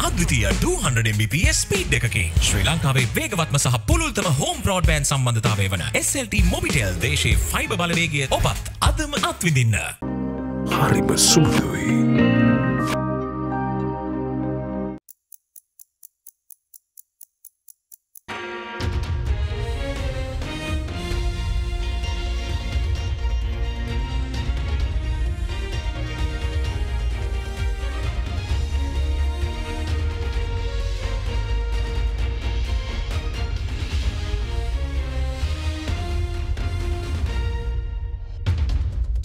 අද්විතීය 200 Mbps speed එකකින් ශ්‍රී ලංකාවේ වේගවත්ම සහ පුළුල්තම හෝම් බ්‍රෝඩ්බෑන්ඩ් සම්බන්ධතාවය වන SLT මොබිටෙල් දේශීය ෆයිබර් බලවේගය ඔබත් අදම අත්විඳින්න. හරිම සුළුයි.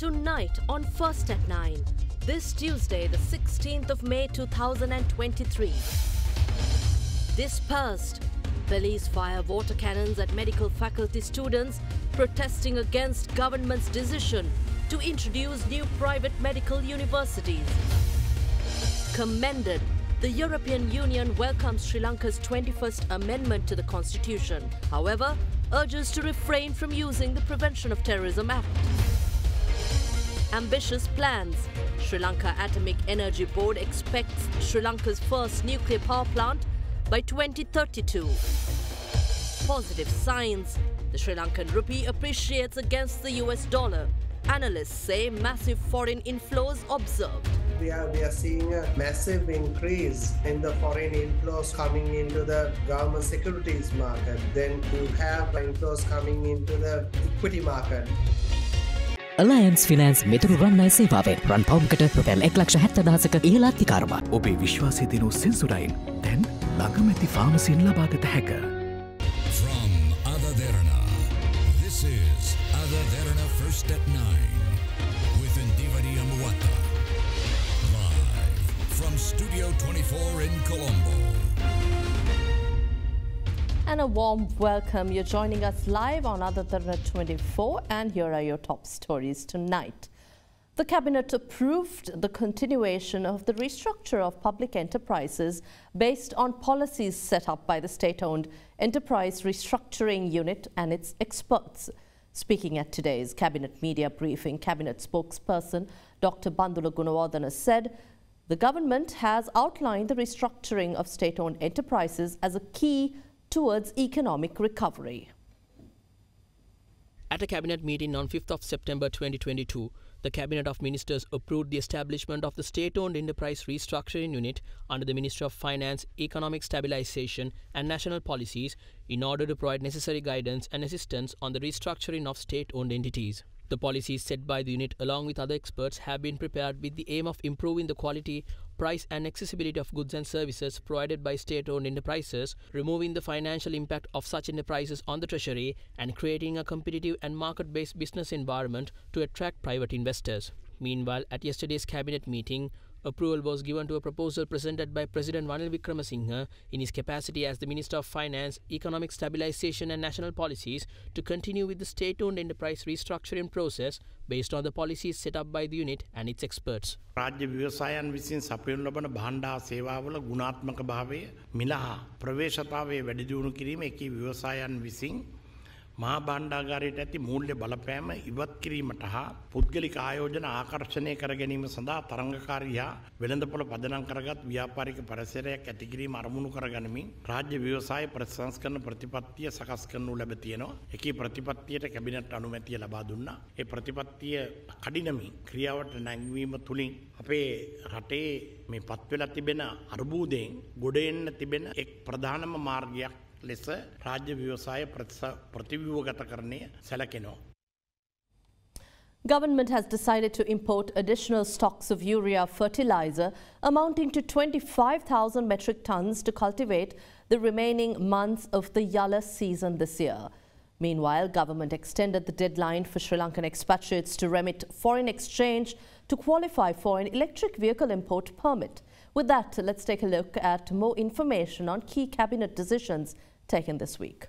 Tonight on First at 9, this Tuesday, the 16th of May 2023. Dispersed. Police fire water cannons at medical faculty students protesting against government's decision to introduce new private medical universities. Commended. The European Union welcomes Sri Lanka's 21st Amendment to the Constitution. However, urges to refrain from using the Prevention of Terrorism Act. Ambitious plans. Sri Lanka Atomic Energy Board expects Sri Lanka's first nuclear power plant by 2032. Positive signs. The Sri Lankan rupee appreciates against the US dollar. Analysts say massive foreign inflows observed. We are seeing a massive increase in the foreign inflows coming into the government securities market. Then you have inflows coming into the equity market. Alliance Finance මෙතුරු රන්නයි සේවාවෙන් රන් පවුම්කට රුපියල් 1,70,000ක ඉහළ අධිකාරමත්. ඔබේ විශ්වාසය දිනු සෙන්සුරයින් දැන් ළඟමැති ෆාමසියෙන් ලබාගත හැක. From AdaDerana, this is AdaDerana First at 9 with Ndivari Amuwata. Live from Studio 24 in Colombo. And a warm welcome. You're joining us live on AdaDerana 24, and here are your top stories tonight. The Cabinet approved the continuation of the restructure of public enterprises based on policies set up by the state-owned Enterprise Restructuring Unit and its experts. Speaking at today's Cabinet media briefing, Cabinet spokesperson Dr. Bandula Gunawardena said the government has outlined the restructuring of state-owned enterprises as a key towards economic recovery. At a cabinet meeting on 5th of September 2022, the Cabinet of Ministers approved the establishment of the state-owned Enterprise Restructuring Unit under the Ministry of Finance, Economic Stabilisation and National Policies in order to provide necessary guidance and assistance on the restructuring of state-owned entities. The policies set by the unit along with other experts have been prepared with the aim of improving the quality, price and accessibility of goods and services provided by state-owned enterprises, removing the financial impact of such enterprises on the treasury and creating a competitive and market-based business environment to attract private investors. Meanwhile, at yesterday's cabinet meeting, approval was given to a proposal presented by President Ranil Wickremesinghe in his capacity as the Minister of Finance, Economic Stabilisation and National Policies to continue with the state-owned enterprise restructuring process based on the policies set up by the unit and its experts. රාජ්‍ය ව්‍යවසායන් විසින් සපයනු ලබන භාණ්ඩා සේවාවල ගුණාත්මක භාවය මිලහ ප්‍රවේශතාවයේ වැඩි දියුණු කිරීම එකී ව්‍යවසායන් විසින් මහා භාණ්ඩාගාරයට ඇති මූල්‍ය බලපෑම ඉවත් කිරීමට හා පුද්ගලික ආයෝජන ආකර්ෂණය කර ගැනීම සඳහා තරංගකාරී හා වෙළඳපොළ පදනම් කරගත් ව්‍යාපාරික පරිසරයක් ඇති කිරීම අරමුණු කරගනිමින් රාජ්‍ය ව්‍යවසාය ප්‍රතිසංස්කරණ ප්‍රතිපත්තිය සකස් කරනු ලැබ තියෙනවා. එකී ප්‍රතිපත්තියට කැබිනට් අනුමැතිය ලබා දුන්නා. ඒ ප්‍රතිපත්තිය කඩිනමින් ක්‍රියාවට නැංවීම තුලින් අපේ රටේ මේ පත්වෙලා තිබෙන අර්බුදයෙන් ගොඩ එන්න තිබෙන එක් ප්‍රධානම මාර්ගයක් ලෙස රාජ්‍ය ව්‍යවසාය ප්‍රතිව්‍යුහගතකරණය සැලකෙනවා. Government has decided to import additional stocks of urea fertilizer amounting to 25,000 metric tons to cultivate the remaining months of the Yalla season this year. Meanwhile, government extended the deadline for Sri Lankan expatriates to remit foreign exchange to qualify for an electric vehicle import permit. With that, let's take a look at more information on key cabinet decisions taken this week.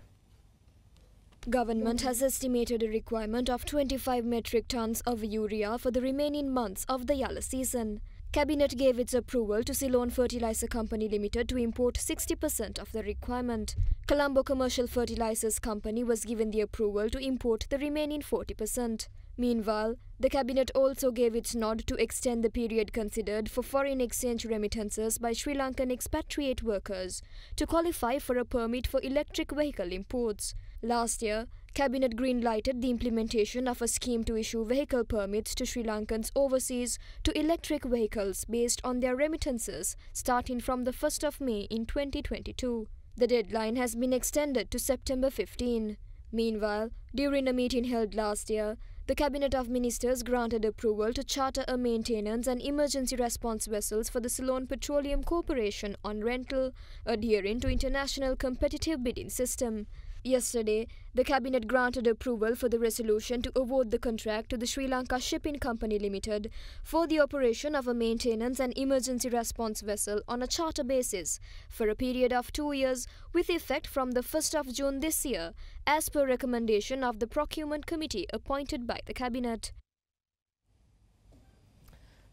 Government has estimated a requirement of 25 metric tons of urea for the remaining months of the Yalla season. Cabinet gave its approval to Ceylon Fertilizer Company Limited to import 60% of the requirement. Colombo Commercial Fertilizers Company was given the approval to import the remaining 40%. Meanwhile, The cabinet also gave its nod to extend the period considered for foreign exchange remittances by Sri Lankan expatriate workers to qualify for a permit for electric vehicle imports. Last year, Cabinet green-lighted the implementation of a scheme to issue vehicle permits to Sri Lankans overseas to electric vehicles based on their remittances starting from the 1st of May in 2022. The deadline has been extended to September 15. Meanwhile, during a meeting held last year, the Cabinet of Ministers granted approval to charter a maintenance and emergency response vessels for the Ceylon Petroleum Corporation on rental, adhering to international competitive bidding system. Yesterday, the Cabinet granted approval for the resolution to award the contract to the Sri Lanka Shipping Company Limited for the operation of a maintenance and emergency response vessel on a charter basis for a period of 2 years with effect from the 1st of June this year, as per recommendation of the Procurement Committee appointed by the Cabinet.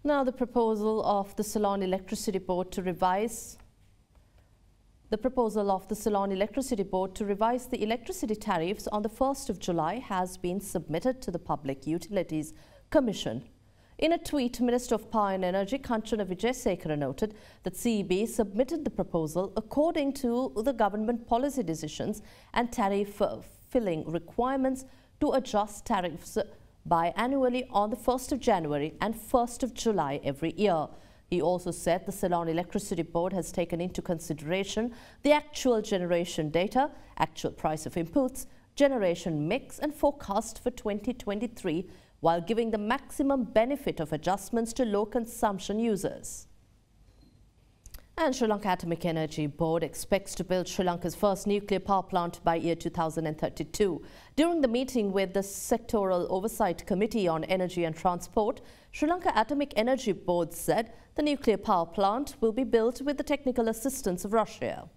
Now, the proposal of the Ceylon Electricity Board to revise the electricity tariffs on the 1st of July has been submitted to the Public Utilities Commission. In a tweet, Minister of Power and Energy Kanchana Wijesekara noted that CEB submitted the proposal according to the government policy decisions and tariff filling requirements to adjust tariffs biannually on the 1st of January and 1st of July every year. He also said the Ceylon Electricity Board has taken into consideration the actual generation data, actual price of inputs, generation mix and forecast for 2023 while giving the maximum benefit of adjustments to low consumption users. And Sri Lanka Atomic Energy Board expects to build Sri Lanka's first nuclear power plant by year 2032. During the meeting with the Sectoral Oversight Committee on Energy and Transport, Sri Lanka Atomic Energy Board said the nuclear power plant will be built with the technical assistance of Russia.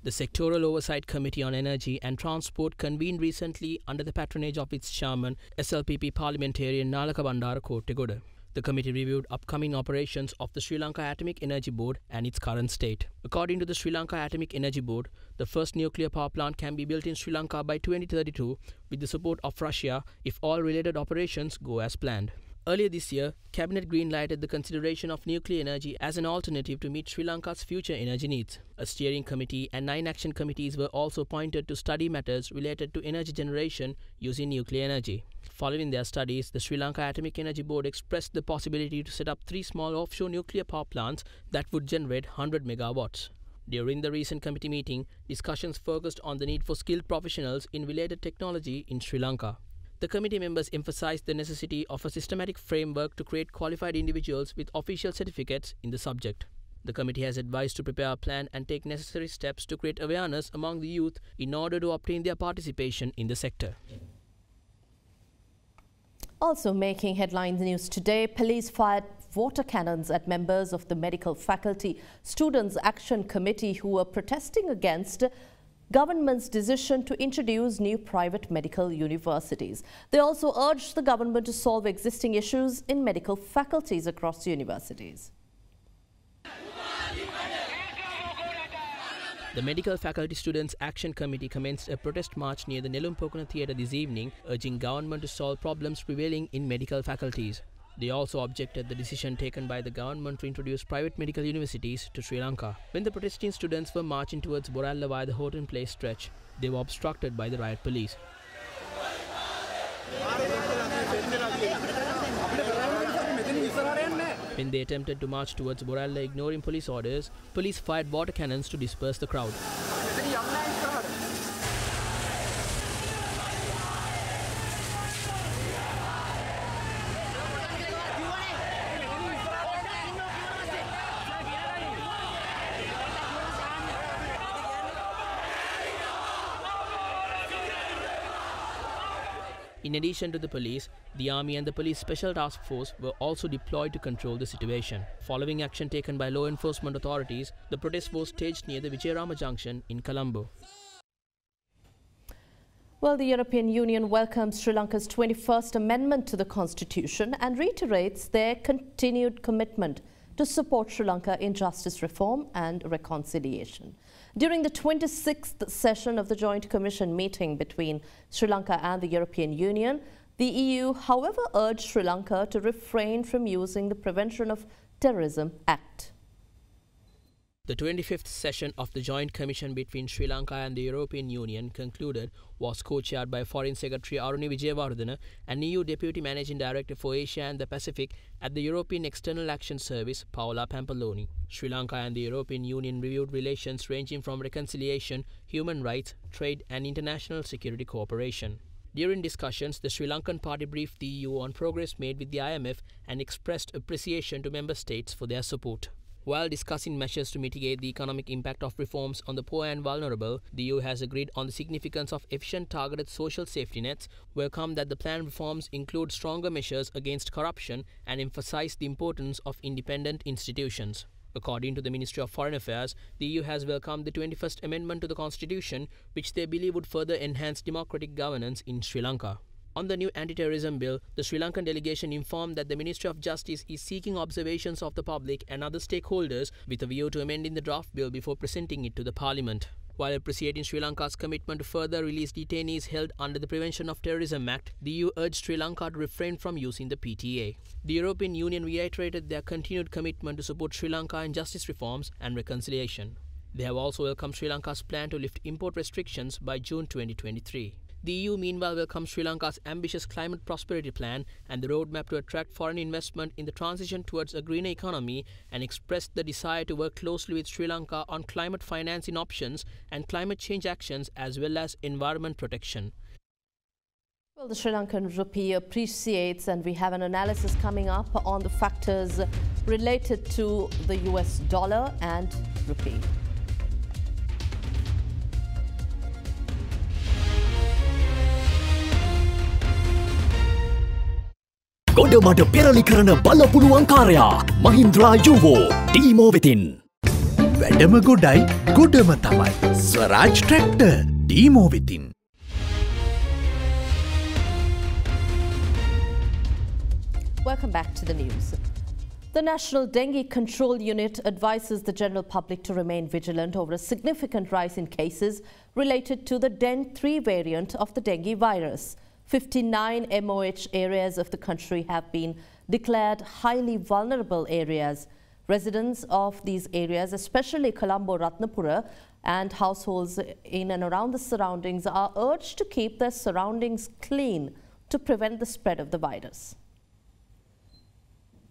The Sectoral Oversight Committee on Energy and Transport convened recently under the patronage of its chairman, SLPP parliamentarian Nalaka Bandara Kottegoda. The committee reviewed upcoming operations of the Sri Lanka Atomic Energy Board and its current state. According to the Sri Lanka Atomic Energy Board, the first nuclear power plant can be built in Sri Lanka by 2032 with the support of Russia if all related operations go as planned. Earlier this year, Cabinet green-lighted the consideration of nuclear energy as an alternative to meet Sri Lanka's future energy needs. A steering committee and 9 action committees were also appointed to study matters related to energy generation using nuclear energy. Following their studies, the Sri Lanka Atomic Energy Board expressed the possibility to set up 3 small offshore nuclear power plants that would generate 100 megawatts. During the recent committee meeting, discussions focused on the need for skilled professionals in related technology in Sri Lanka. The committee members emphasized the necessity of a systematic framework to create qualified individuals with official certificates in the subject. The committee has advised to prepare a plan and take necessary steps to create awareness among the youth in order to obtain their participation in the sector. Also making headlines news today, police fired water cannons at members of the medical faculty Students' Action Committee who were protesting against government's decision to introduce new private medical universities. They also urged the government to solve existing issues in medical faculties across universities. The Medical Faculty Students' Action Committee commenced a protest march near the Nelumpokuna Theatre this evening, urging government to solve problems prevailing in medical faculties. They also objected the decision taken by the government to introduce private medical universities to Sri Lanka. When the protesting students were marching towards Boralla via the Horton Place stretch, they were obstructed by the riot police. When they attempted to march towards Boralla ignoring police orders, police fired water cannons to disperse the crowd. In addition to the police, the army and the police special task force were also deployed to control the situation. Following action taken by law enforcement authorities, the protest was staged near the Vijayarama Junction in Colombo. Well, the European Union welcomes Sri Lanka's 21st Amendment to the Constitution and reiterates their continued commitment to support Sri Lanka in justice reform and reconciliation. During the 26th session of the Joint Commission meeting between Sri Lanka and the European Union, The EU, however, urged Sri Lanka to refrain from using the Prevention of Terrorism Act. The 25th session of the Joint Commission between Sri Lanka and the European Union concluded was co-chaired by Foreign Secretary Aruni Wijewardena and EU Deputy Managing Director for Asia and the Pacific at the European External Action Service, Paola Pampaloni. Sri Lanka and the European Union reviewed relations ranging from reconciliation, human rights, trade and international security cooperation. During discussions, the Sri Lankan party briefed the EU on progress made with the IMF and expressed appreciation to member states for their support. While discussing measures to mitigate the economic impact of reforms on the poor and vulnerable, the EU has agreed on the significance of efficient targeted social safety nets, welcomed that the planned reforms include stronger measures against corruption and emphasized the importance of independent institutions. According to the Ministry of Foreign Affairs, the EU has welcomed the 21st Amendment to the Constitution, which they believe would further enhance democratic governance in Sri Lanka. On the new anti-terrorism bill, the Sri Lankan delegation informed that the Ministry of Justice is seeking observations of the public and other stakeholders with a view to amending the draft bill before presenting it to the Parliament. While appreciating Sri Lanka's commitment to further release detainees held under the Prevention of Terrorism Act, the EU urged Sri Lanka to refrain from using the PTA. The European Union reiterated their continued commitment to support Sri Lanka in justice reforms and reconciliation. They have also welcomed Sri Lanka's plan to lift import restrictions by June 2023. The EU meanwhile welcomes Sri Lanka's ambitious climate prosperity plan and the roadmap to attract foreign investment in the transition towards a greener economy and expressed the desire to work closely with Sri Lanka on climate financing options and climate change actions as well as environment protection. Well, the Sri Lankan rupee appreciates, and we have an analysis coming up on the factors related to the US dollar and rupee. ගොඩමඩ පෙරලි කරන බලපුළුවන් කාරයා මහින්ද්‍රා යුවෝ ඩීමෝ වෙතින් වැඩම ගොඩයි ගොඩම තමයි ස්වරාජ් tractor ඩීමෝ වෙතින්. Welcome back to the news. The National Dengue Control Unit advises the general public to remain vigilant over a significant rise in cases related to the DEN 3 variant of the dengue virus. 59 MOH areas of the country have been declared highly vulnerable areas. Residents of these areas, especially Colombo, Ratnapura, and households in and around the surroundings are urged to keep their surroundings clean to prevent the spread of the virus.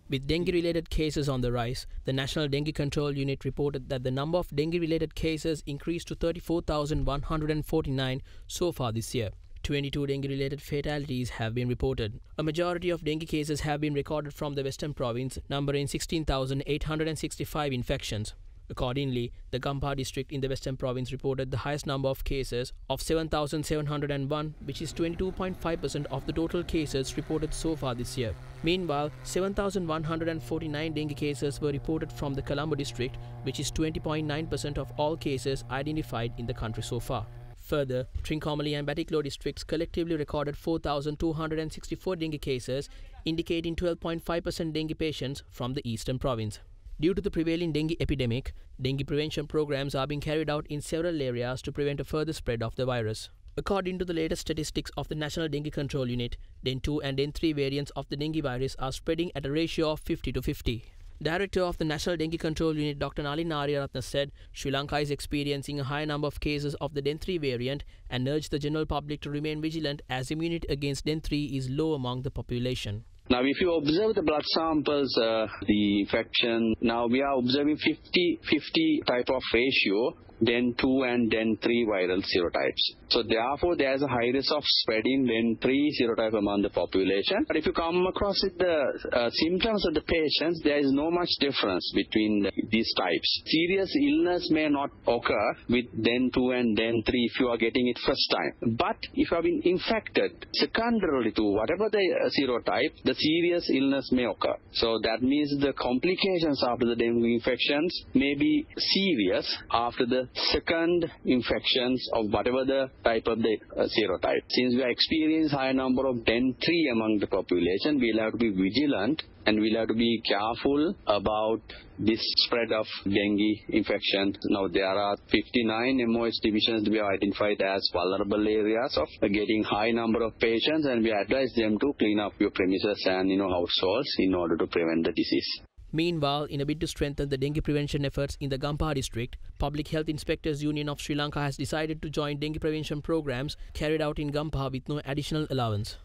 With dengue-related cases on the rise, the National Dengue Control Unit reported that the number of dengue-related cases increased to 34,149 so far this year. 22 dengue-related fatalities have been reported. A majority of dengue cases have been recorded from the Western Province, numbering 16,865 infections. Accordingly, the Gampa district in the Western Province reported the highest number of cases of 7,701, which is 22.5% of the total cases reported so far this year. Meanwhile, 7,149 dengue cases were reported from the Colombo district, which is 20.9% of all cases identified in the country so far. Further, Trincomalee and Batticaloa districts collectively recorded 4,264 dengue cases, indicating 12.5% dengue patients from the Eastern Province. Due to the prevailing dengue epidemic, dengue prevention programs are being carried out in several areas to prevent a further spread of the virus. According to the latest statistics of the National Dengue Control Unit, DEN 2 and DEN 3 variants of the dengue virus are spreading at a ratio of 50-50. Director of the National Dengue Control Unit, Dr. Nalin Aryaratna, said Sri Lanka is experiencing a high number of cases of the DEN 3 variant and urged the general public to remain vigilant as immunity against DEN 3 is low among the population. Now, if you observe the blood samples, the infection, now we are observing 50-50 type of ratio, DEN 2 and DEN 3 viral serotypes. So therefore, there is a high risk of spreading DEN 3 serotype among the population. But if you come across with the symptoms of the patients, there is no much difference between these types. Serious illness may not occur with DEN 2 and DEN 3 if you are getting it first time. But if you have been infected secondarily to whatever the serotype, the serious illness may occur. So that means the complications after the dengue infections may be serious after the second infections of whatever the type of the serotype. Since we are experiencing high number of DEN 3 among the population, we'll have to be vigilant and we'll have to be careful about this spread of dengue infection. Now there are 59 MOH divisions we have identified as vulnerable areas of getting high number of patients, and we advise them to clean up your premises and households in order to prevent the disease. Meanwhile, in a bid to strengthen the dengue prevention efforts in the Gampaha district, Public Health Inspectors Union of Sri Lanka has decided to join dengue prevention programs carried out in Gampaha with no additional allowance.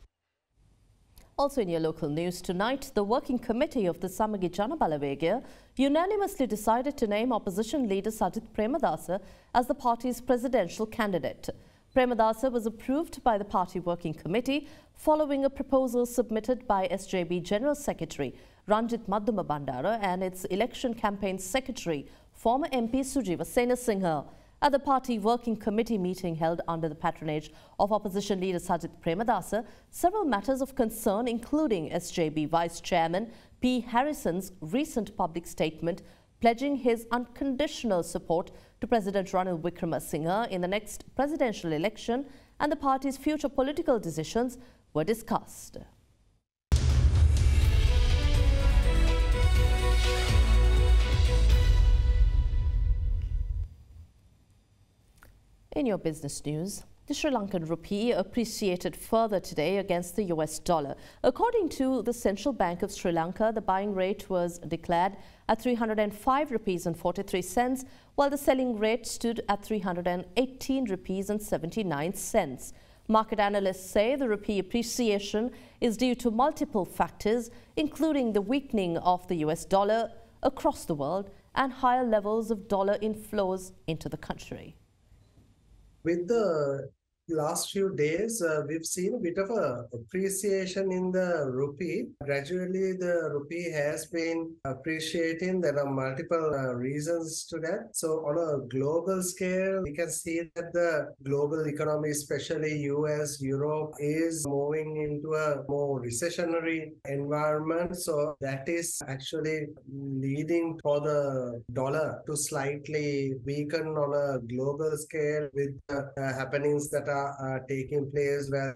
Also in your local news tonight, the Working Committee of the Samagi Jana Balawegaya unanimously decided to name opposition leader Sajith Premadasa as the party's presidential candidate. Premadasa was approved by the party Working Committee following a proposal submitted by SJB General Secretary Ranjit Madhuma Bandara and its election campaign secretary, former MP Sujiva Senasinghe. At the party working committee meeting held under the patronage of opposition leader Sajith Premadasa, several matters of concern, including SJB Vice Chairman P. Harrison's recent public statement pledging his unconditional support to President Ranil Wickremesinghe in the next presidential election, and the party's future political decisions were discussed. In your business news, the Sri Lankan rupee appreciated further today against the US dollar. According to the Central Bank of Sri Lanka, the buying rate was declared at 305 rupees and 43 cents, while the selling rate stood at 318 rupees and 79 cents. Market analysts say the rupee appreciation is due to multiple factors, including the weakening of the US dollar across the world and higher levels of dollar inflows into the country. With the last few days, we've seen a bit of a appreciation in the rupee. Gradually, the rupee has been appreciating. There are multiple reasons to that. So on a global scale, we can see that the global economy, especially US, Europe, is moving into a more recessionary environment. So that is actually leading for the dollar to slightly weaken on a global scale with happenings that are taking place, where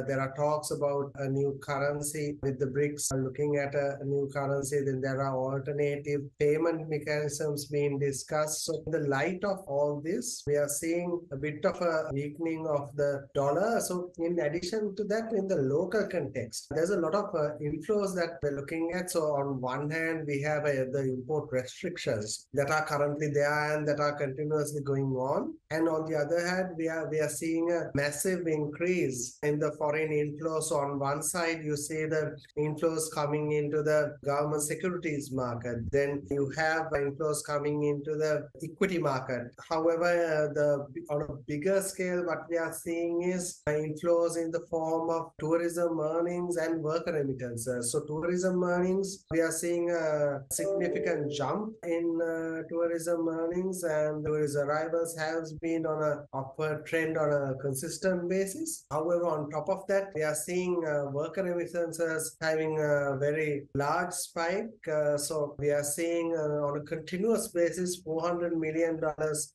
there are talks about a new currency with the BRICS looking at a new currency. Then there are alternative payment mechanisms being discussed. So in the light of all this, we are seeing a bit of a weakening of the dollar. So in addition to that, in the local context, there's a lot of inflows that we're looking at. So on one hand, we have the import restrictions that are currently there and that are continuously going on. And on the other hand, we are seeing a massive increase in the foreign inflows. So on one side, you see the inflows coming into the government securities market. Then you have inflows coming into the equity market. However, on a bigger scale, what we are seeing is inflows in the form of tourism earnings and worker remittances. So tourism earnings, we are seeing a significant jump in tourism earnings, and tourist arrivals has been on an upward trend on a consistent basis. However, on top of that, we are seeing worker remittances having a very large spike. So we are seeing on a continuous basis $400 million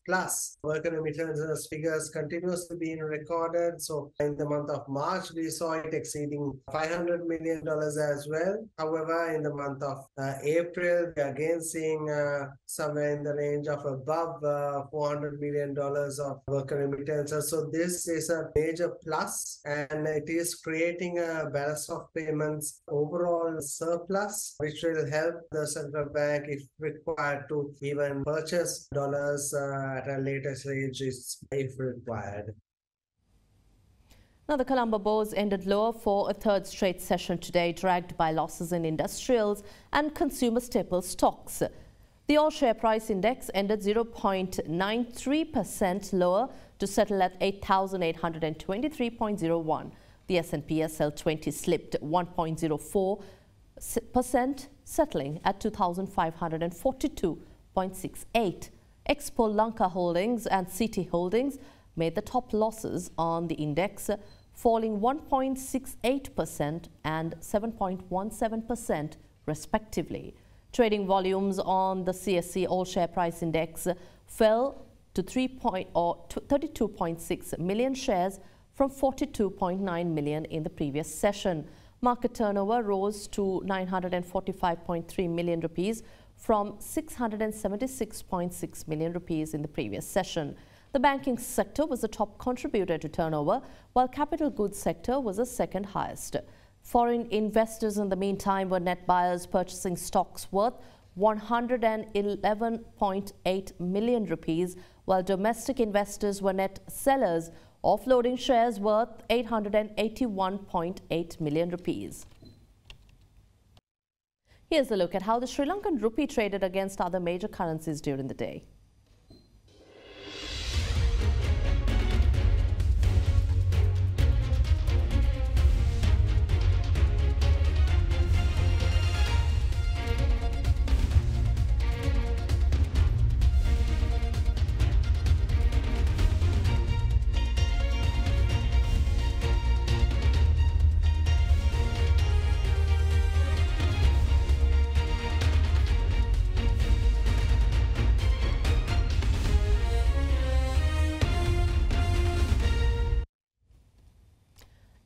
plus worker remittances figures continuously being recorded. So in the month of March, we saw it exceeding $500 million as well. However, in the month of April, we are again seeing somewhere in the range of above $400 million of worker remittances. So this is a major plus, and it is creating a balance of payments overall surplus, which will help the central bank, if required, to even purchase dollars at a later stage if required. Now, the Colombo Bourse ended lower for a third straight session today, dragged by losses in industrials and consumer staple stocks. The all-share price index ended 0.93% lower to settle at 8,823.01. The S&P SL20 slipped 1.04%, settling at 2,542.68. Expo Lanka Holdings and CT Holdings made the top losses on the index, falling 1.68% and 7.17% respectively. Trading volumes on the CSE all-share price index fell to 32.6 million shares from 42.9 million in the previous session. Market turnover rose to 945.3 million rupees from 676.6 million rupees in the previous session. The banking sector was the top contributor to turnover, while capital goods sector was the second highest. Foreign investors in the meantime were net buyers, purchasing stocks worth 111.8 million rupees, while domestic investors were net sellers, offloading shares worth 881.8 million rupees. Here's a look at how the Sri Lankan rupee traded against other major currencies during the day.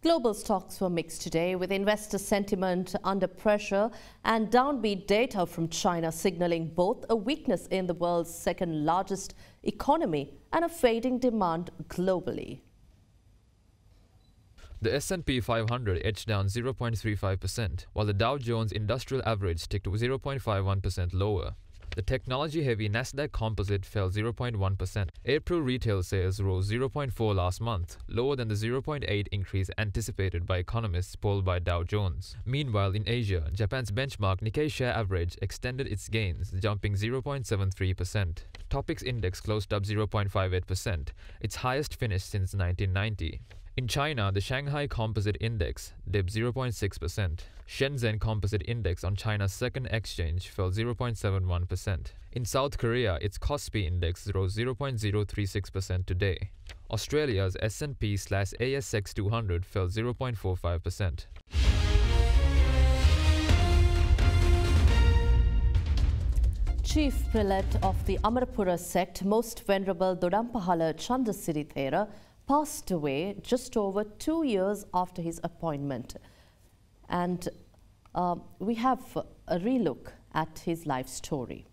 Global stocks were mixed today, with investor sentiment under pressure and downbeat data from China signaling both a weakness in the world's second largest economy and a fading demand globally. The S&P 500 edged down 0.35%, while the Dow Jones Industrial Average ticked 0.51% lower. The technology-heavy Nasdaq Composite fell 0.1%. April retail sales rose 0.4% last month, lower than the 0.8% increase anticipated by economists polled by Dow Jones. Meanwhile, in Asia, Japan's benchmark Nikkei share average extended its gains, jumping 0.73%. Topix index closed up 0.58%, its highest finish since 1990. In China, the Shanghai Composite Index dipped 0.6%. Shenzhen Composite Index on China's second exchange fell 0.71%. In South Korea, its Kospi Index rose 0.036% today. Australia's S&P/ASX 200 fell 0.45%. Chief Prelate of the Amarapura sect, Most Venerable Dodampahala Chandrasirithera, passed away just over 2 years after his appointment. And we have a relook at his life story.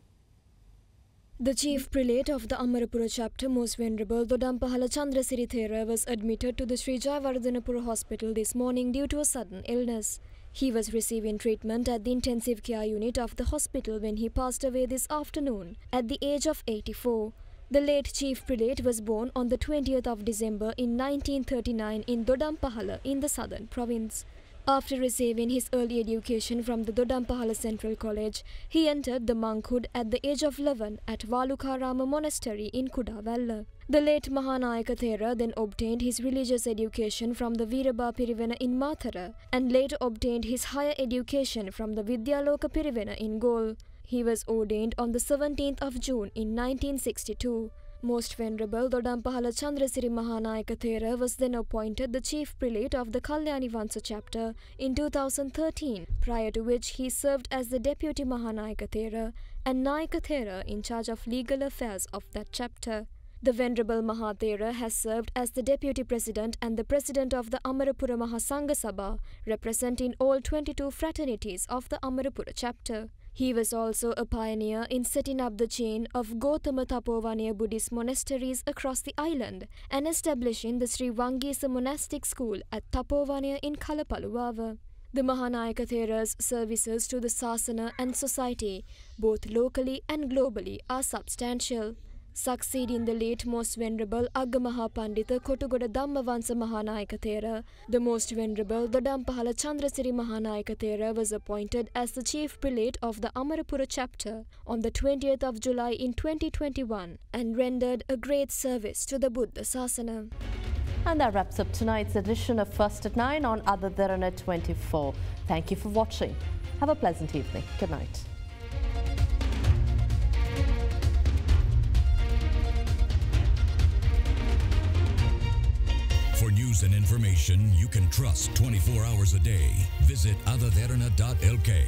The chief prelate of the Amarapura chapter, Most Venerable Dodampahala Chandrasirithera, was admitted to the Sri Jayawardhanapura hospital this morning due to a sudden illness. He was receiving treatment at the intensive care unit of the hospital when he passed away this afternoon at the age of 84. The late chief prelate was born on the 20th of December in 1939 in Dodampahala in the southern province. After receiving his early education from the Dodampahala Central College, he entered the monkhood at the age of 11 at Valukarama Monastery in Kudavalla. The late Mahanayaka Thera then obtained his religious education from the Viraba Pirivena in Mathara and later obtained his higher education from the Vidyaloka Pirivena in Galle. He was ordained on the 17th of June in 1962. Most Venerable Dodampahala Chandrasiri Mahanayaka Thera was then appointed the chief prelate of the Kalyani Vansa chapter in 2013, prior to which he served as the deputy Mahanayaka Thera and Nayaka Thera in charge of legal affairs of that chapter. The Venerable Mahathera has served as the deputy president and the president of the Amarapura Mahasangha Sabha, representing all 22 fraternities of the Amarapura chapter. He was also a pioneer in setting up the chain of Gautama Tapovaniya Buddhist monasteries across the island and establishing the Sri Wangisa Monastic School at Tapovaniya in Kalapaluwava. The Mahanayaka Thera's services to the Sasana and society, both locally and globally, are substantial. Succeeding the late Most Venerable Aggamaha Pandita Kotugoda Dhammavansa Mahanayaka Thera, the Most Venerable Dodampahala Chandrasiri Mahanayaka Thera was appointed as the chief prelate of the Amarapura chapter on the 20th of July in 2021 and rendered a great service to the Buddha Sasana. And that wraps up tonight's edition of First at 9 on AdaDerana 24. Thank you for watching. Have a pleasant evening. Good night. For news and information you can trust 24 hours a day, visit AdaDerana.lk.